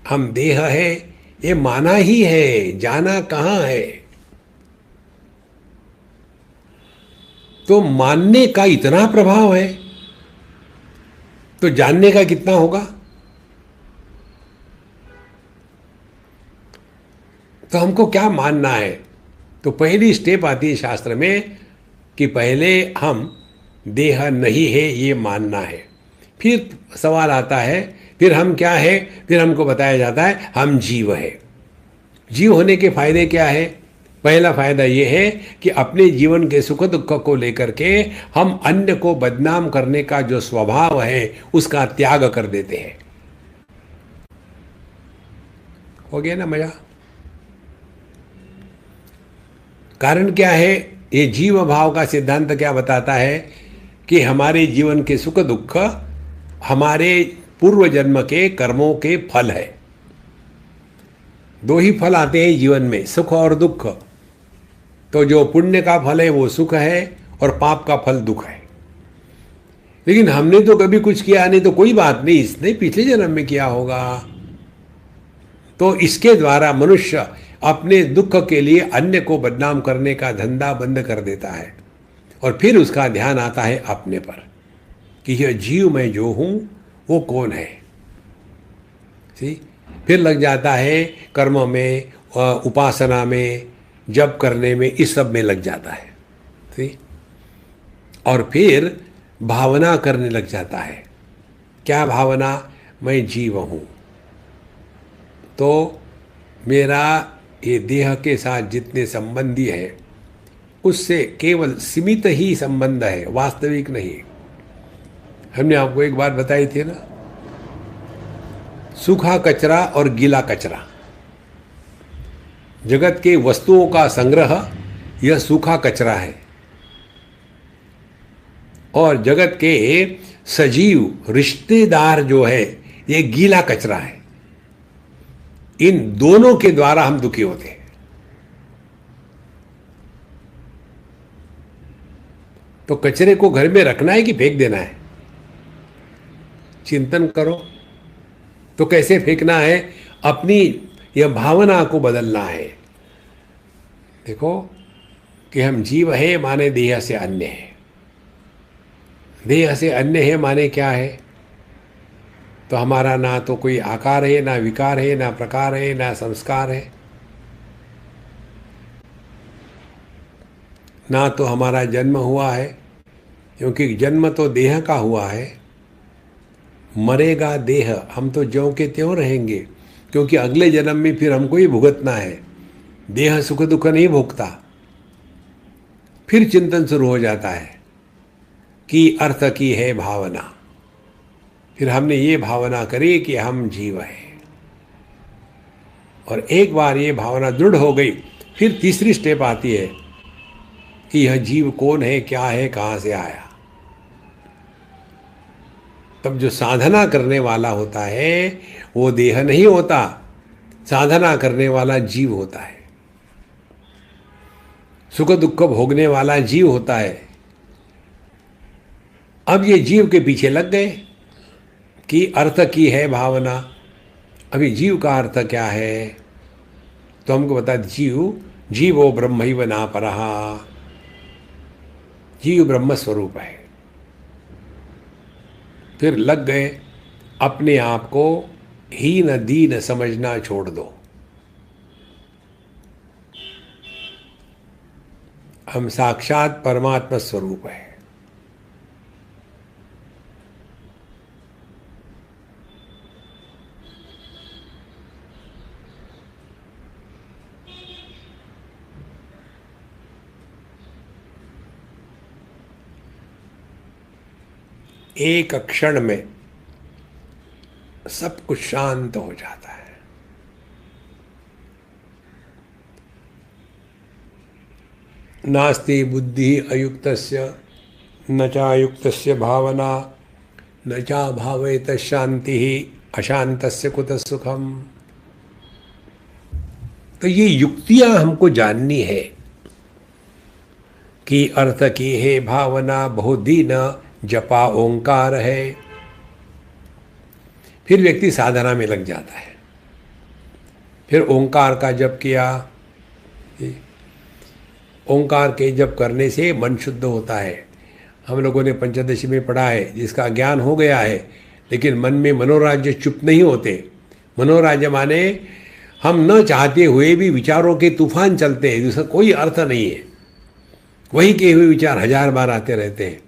हम देह है ये माना ही है, जाना कहाँ है। तो मानने का इतना प्रभाव है तो जानने का कितना होगा। तो हमको क्या मानना है। तो पहली स्टेप आती है शास्त्र में कि पहले हम देह नहीं है ये मानना है। फिर सवाल आता है फिर हम क्या है। फिर हमको बताया जाता है हम जीव है। जीव होने के फायदे क्या है। पहला फायदा ये है कि अपने जीवन के सुख दुख को लेकर के हम अन्य को बदनाम करने का जो स्वभाव है उसका त्याग कर देते हैं। हो गया ना मजा। कारण क्या है। ये जीव भाव का सिद्धांत क्या बताता है कि हमारे जीवन के सुख दुख हमारे पूर्व जन्म के कर्मों के फल है। दो ही फल आते हैं जीवन में, सुख और दुख। तो जो पुण्य का फल है वो सुख है और पाप का फल दुख है। लेकिन हमने तो कभी कुछ किया नहीं तो कोई बात नहीं, इसने पिछले जन्म में किया होगा। तो इसके द्वारा मनुष्य अपने दुख के लिए अन्य को बदनाम करने का धंधा बंद कर देता है और फिर उसका ध्यान आता है अपने पर कि यह जीव मैं जो हूं वो कौन है। फिर लग जाता है कर्म में, उपासना में, जप करने में, इस सब में लग जाता है। और फिर भावना करने लग जाता है। क्या भावना। मैं जीव हूं तो मेरा ये देह के साथ जितने संबंधी है उससे केवल सीमित ही संबंध है, वास्तविक नहीं। हमने आपको एक बात बताई थी ना, सूखा कचरा और गीला कचरा। जगत के वस्तुओं का संग्रह यह सूखा कचरा है और जगत के सजीव रिश्तेदार जो है ये गीला कचरा है। इन दोनों के द्वारा हम दुखी होते हैं। तो कचरे को घर में रखना है कि फेंक देना है, चिंतन करो। तो कैसे फेंकना है। अपनी यह भावना को बदलना है। देखो कि हम जीव है माने देह से अन्य है। देह से अन्य है माने क्या है। तो हमारा ना तो कोई आकार है, ना विकार है, ना प्रकार है, ना संस्कार है, ना तो हमारा जन्म हुआ है, क्योंकि जन्म तो देह का हुआ है। मरेगा देह, हम तो ज्यों के त्यों रहेंगे, क्योंकि अगले जन्म में फिर हमको ही भुगतना है। देह सुख दुख नहीं भोगता। फिर चिंतन शुरू हो जाता है कि अर्थ की है भावना। फिर हमने ये भावना करी कि हम जीव हैं और एक बार ये भावना दृढ़ हो गई फिर तीसरी स्टेप आती है कि यह जीव कौन है, क्या है, कहाँ से आया। तब जो साधना करने वाला होता है वो देह नहीं होता, साधना करने वाला जीव होता है, सुख दुख भोगने वाला जीव होता है। अब ये जीव के पीछे लग गए कि अर्थ की है भावना। अभी जीव का अर्थ क्या है। तो हमको बता जीवो ब्रह्मैव नापरः। जीव ब्रह्म स्वरूप है। फिर लग गए अपने आप को हीन दीन समझना छोड़ दो। हम साक्षात परमात्मा स्वरूप है। एक क्षण में सब कुछ शांत हो जाता है। नास्ति बुद्धि अयुक्तस्य न चायुक्तस्य भावना न चा भावेत शांति अशांतस्य कुतः सुखम। तो ये युक्तियां हमको जाननी है कि अर्थ की है भावना, बहुदीन जपा ओंकार है। फिर व्यक्ति साधना में लग जाता है। फिर ओंकार का जप किया। ओंकार के जप करने से मन शुद्ध होता है। हम लोगों ने पंचदशी में पढ़ा है, जिसका ज्ञान हो गया है लेकिन मन में मनोराज्य चुप नहीं होते। मनोराज्य माने हम न चाहते हुए भी विचारों के तूफान चलते हैं, जिसका कोई अर्थ नहीं है। वही के हुए विचार 1000 बार आते रहते हैं।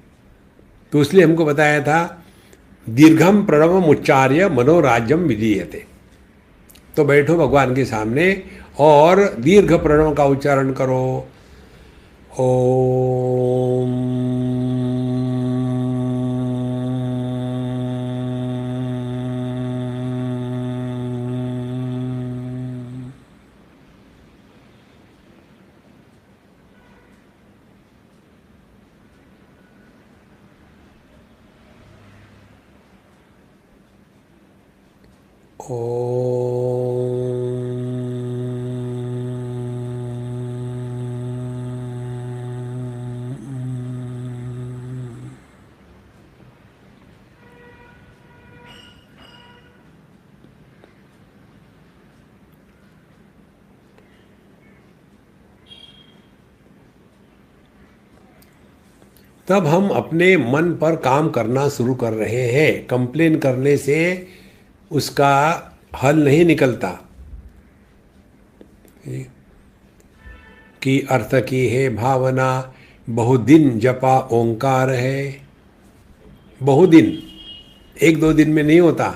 तो इसलिए हमको बताया था दीर्घम प्रणवम उच्चार्य मनोराज्यम विधीयते। तो बैठो भगवान के सामने और दीर्घ प्रणव का उच्चारण करो। ओम। तब हम अपने मन पर काम करना शुरू कर रहे हैं। कंप्लेन करने से उसका हल नहीं निकलता। कि अर्थ की है भावना, बहुदिन जपा ओंकार है। बहुदिन, 1-2 दिन में नहीं होता।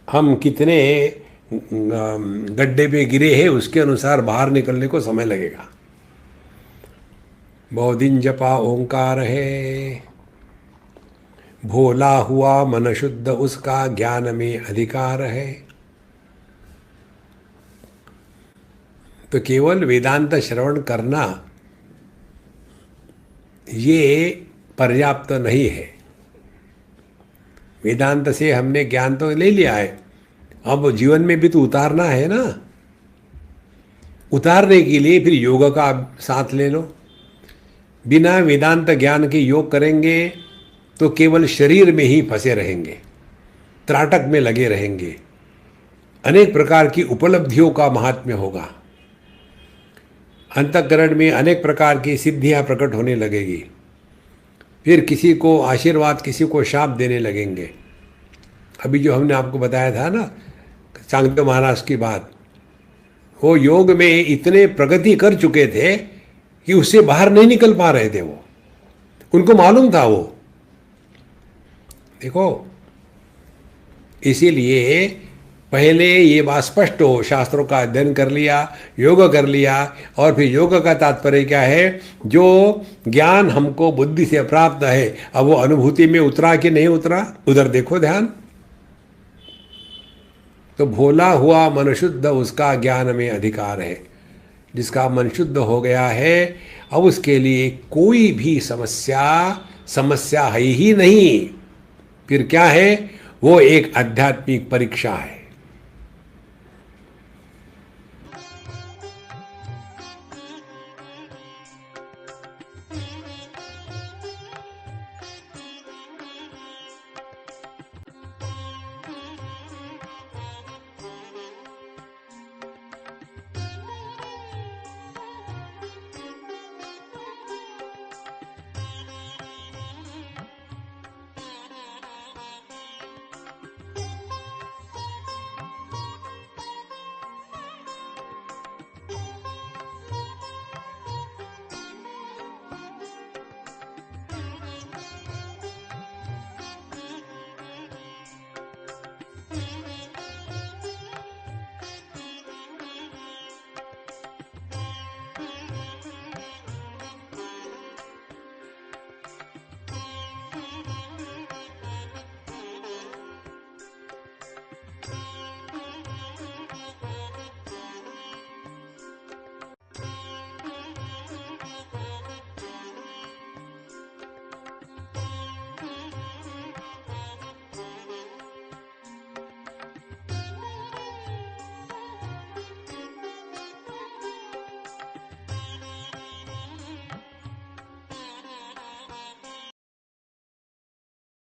हम कितने गड्ढे पे गिरे हैं उसके अनुसार बाहर निकलने को समय लगेगा। बहुदिन जपा ओंकार है, भोला हुआ मन शुद्ध उसका ज्ञान में अधिकार है। तो केवल वेदांत श्रवण करना ये पर्याप्त नहीं है। वेदांत से हमने ज्ञान तो ले लिया है, अब जीवन में भी तो उतारना है ना। उतारने के लिए फिर योग का साथ ले लो। बिना वेदांत ज्ञान के योग करेंगे तो केवल शरीर में ही फंसे रहेंगे, त्राटक में लगे रहेंगे। अनेक प्रकार की उपलब्धियों का महात्म्य होगा, अंतःकरण में अनेक प्रकार की सिद्धियां प्रकट होने लगेगी। फिर किसी को आशीर्वाद, किसी को शाप देने लगेंगे। अभी जो हमने आपको बताया था ना चांगदेव महाराज की बात, वो योग में इतने प्रगति कर चुके थे कि उससे बाहर नहीं निकल पा रहे थे। वो, उनको मालूम था वो। देखो, इसीलिए पहले ये बात स्पष्ट हो, शास्त्रों का अध्ययन कर लिया, योग कर लिया। और फिर योग का तात्पर्य क्या है? जो ज्ञान हमको बुद्धि से प्राप्त है, अब वो अनुभूति में उतरा कि नहीं उतरा, उधर देखो ध्यान। तो भोला हुआ मन शुद्ध उसका ज्ञान में अधिकार है। जिसका मन शुद्ध हो गया है, अब उसके लिए कोई भी समस्या है ही नहीं। फिर क्या है? वो एक आध्यात्मिक परीक्षा है।